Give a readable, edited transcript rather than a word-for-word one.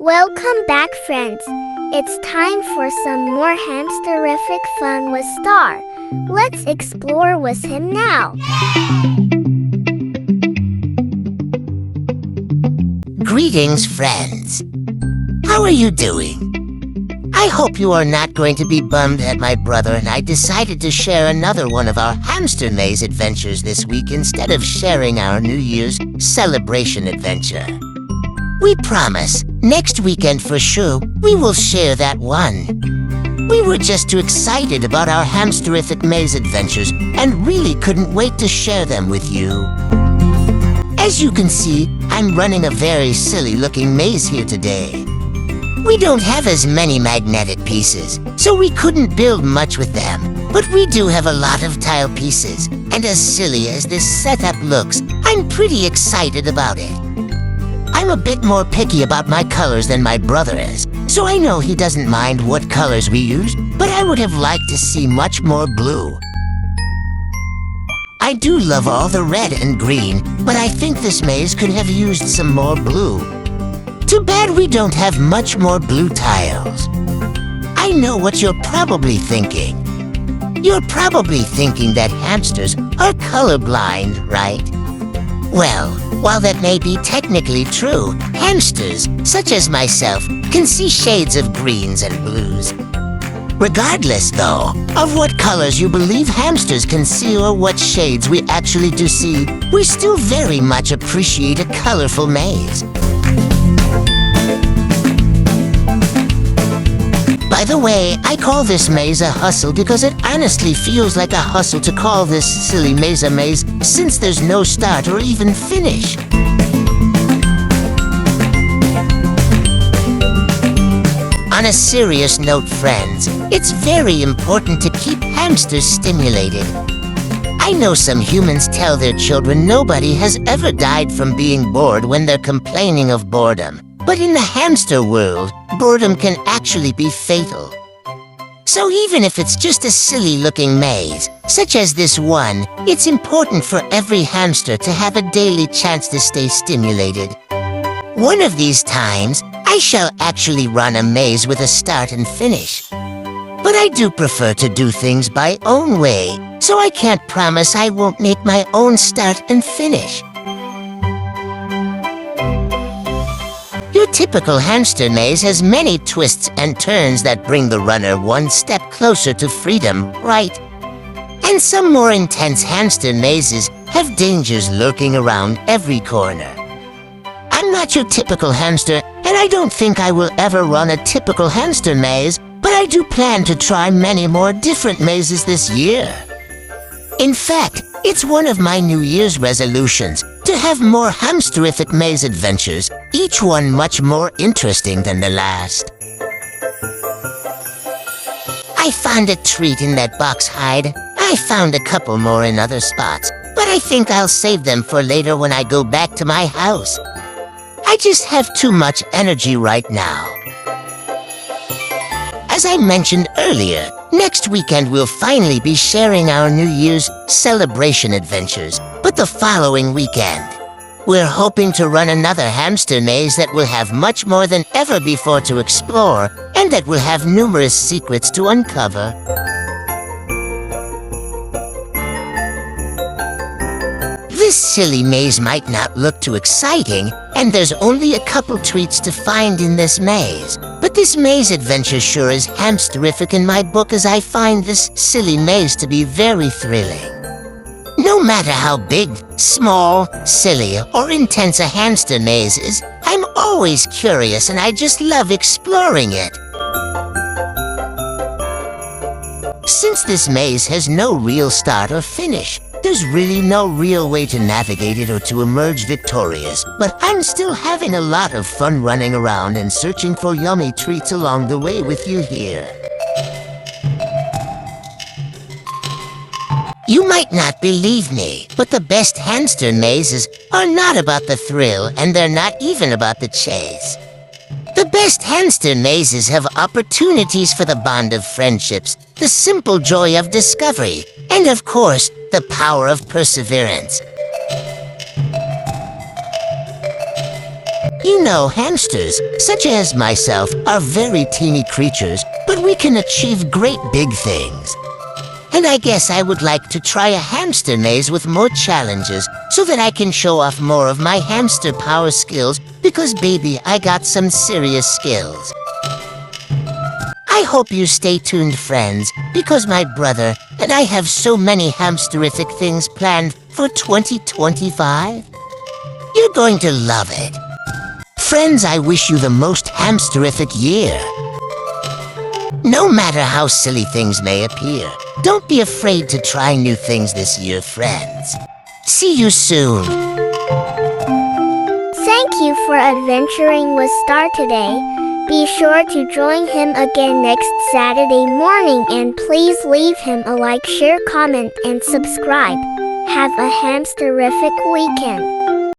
Welcome back, friends. It's time for some more hamsterific fun with Star. Let's explore with him now. Greetings, friends. How are you doing? I hope you are not going to be bummed at my brother and I decided to share another one of our hamster maze adventures this week instead of sharing our New Year's celebration adventure. We promise, next weekend for sure, we will share that one. We were just too excited about our hamsterific maze adventures and really couldn't wait to share them with you. As you can see, I'm running a very silly-looking maze here today. We don't have as many magnetic pieces, so we couldn't build much with them. But we do have a lot of tile pieces, and as silly as this setup looks, I'm pretty excited about it. I'm a bit more picky about my colors than my brother is, so I know he doesn't mind what colors we use, but I would have liked to see much more blue. I do love all the red and green, but I think this maze could have used some more blue. Too bad we don't have much more blue tiles. I know what you're probably thinking. You're probably thinking that hamsters are colorblind, right? Well, while that may be technically true, hamsters, such as myself, can see shades of greens and blues. Regardless, though, of what colors you believe hamsters can see or what shades we actually do see, we still very much appreciate a colorful maze. By the way, I call this maze a hustle because it honestly feels like a hustle to call this silly maze a maze since there's no start or even finish. On a serious note, friends, it's very important to keep hamsters stimulated. I know some humans tell their children nobody has ever died from being bored when they're complaining of boredom. But in the hamster world, boredom can actually be fatal. So even if it's just a silly-looking maze, such as this one, it's important for every hamster to have a daily chance to stay stimulated. One of these times, I shall actually run a maze with a start and finish. But I do prefer to do things my own way, so I can't promise I won't make my own start and finish. Your typical hamster maze has many twists and turns that bring the runner one step closer to freedom, right? And some more intense hamster mazes have dangers lurking around every corner. I'm not your typical hamster, and I don't think I will ever run a typical hamster maze, but I do plan to try many more different mazes this year. In fact, it's one of my New Year's resolutions to have more hamsterific maze adventures, each one much more interesting than the last. I found a treat in that box hide. I found a couple more in other spots, but I think I'll save them for later when I go back to my house. I just have too much energy right now. As I mentioned earlier, next weekend we'll finally be sharing our New Year's celebration adventures, but the following weekend, we're hoping to run another hamster maze that will have much more than ever before to explore, and that will have numerous secrets to uncover. This silly maze might not look too exciting, and there's only a couple treats to find in this maze. But this maze adventure sure is hamsterific in my book, as I find this silly maze to be very thrilling. No matter how big, small, silly, or intense a hamster maze is, I'm always curious and I just love exploring it. Since this maze has no real start or finish, there's really no real way to navigate it or to emerge victorious, but I'm still having a lot of fun running around and searching for yummy treats along the way with you here. You might not believe me, but the best hamster mazes are not about the thrill, and they're not even about the chase. The best hamster mazes have opportunities for the bond of friendships, the simple joy of discovery, and of course, the power of perseverance. You know, hamsters, such as myself, are very teeny creatures, but we can achieve great big things. And I guess I would like to try a hamster maze with more challenges so that I can show off more of my hamster power skills because, baby, I got some serious skills. I hope you stay tuned, friends, because my brother and I have so many hamsterific things planned for 2025. You're going to love it. Friends, I wish you the most hamsterific year. No matter how silly things may appear, don't be afraid to try new things this year, friends. See you soon. Thank you for adventuring with Star today. Be sure to join him again next Saturday morning and please leave him a like, share, comment, and subscribe. Have a hamsterific weekend.